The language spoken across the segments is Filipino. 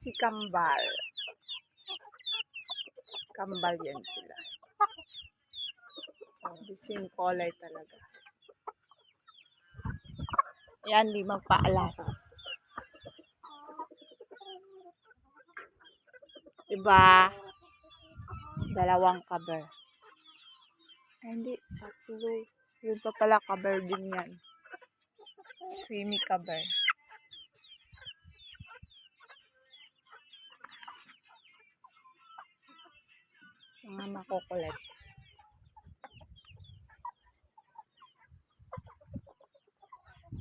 si Kambal. Kambal yan sila. Same kulay talaga. Yan, di magpaalas. Diba? Dalawang cover. Ay, hindi. Tatlo. Yun pa pala, cover din yan. Semi-cover. Mga makukulit.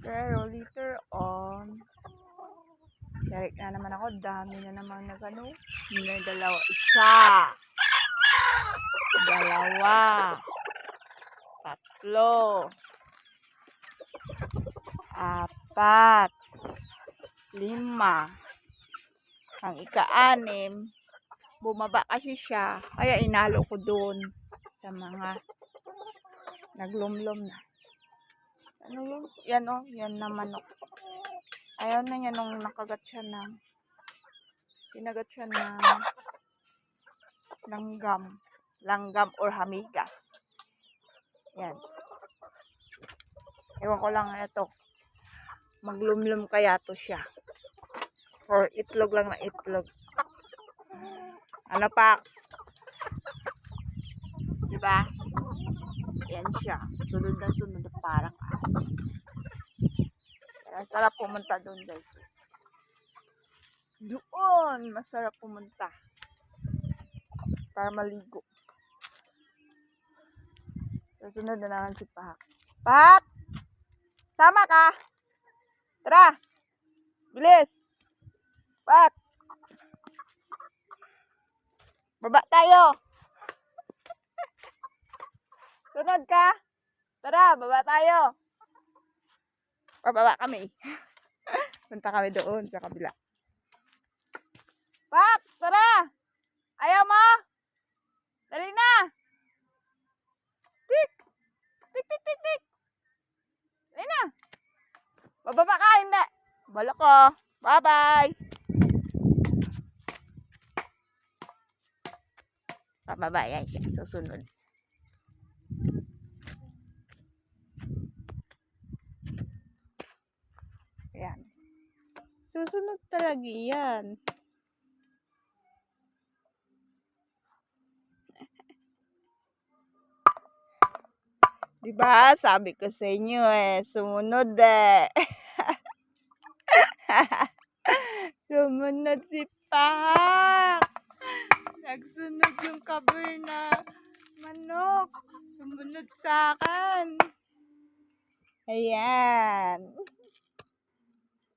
Pero later on, direct na naman ako. Dami na naman nagano. May dalawa. Isa. Dalawa. Tatlo. Apat. Lima. Ang ika-anim, bumaba kasi siya. Kaya inalo ko doon sa mga naglumlom na. Ano yun? Yan o. Yan na manok. Ayaw na niya nung nakagat siya ng kinagat siya ng langgam. Langgam or hamigas. Yan. Ewan ko lang ito. Maglumlum kaya to siya. Or itlog lang na itlog. Ano pa? Diba? Yan siya. Sunod na sunod. Parang aso. Kaya sarap pumunta doon, guys. Doon. Masarap pumunta. Para maligo. Sunod na naman si Pak. Pak! Sama ka! Tara! Bilis! Pak! Baba tayo! Sunod ka! Tara! Baba tayo! Pababa kami. Punta kami doon sa kabila. Pak! Tara! Ayaw mo? Dali na! Tik! Tik, tik, tik, tik! Dali na! Bababa ka! Hindi! Balak ko! Bye-bye! Pababa yan siya. Susunod. Ayan. Susunod talaga yan. Diba? Sabi ko sa inyo sumunod Sumunod si Pak. Nagsunod yung cover na manok. Sumunod sa akin. Ayan.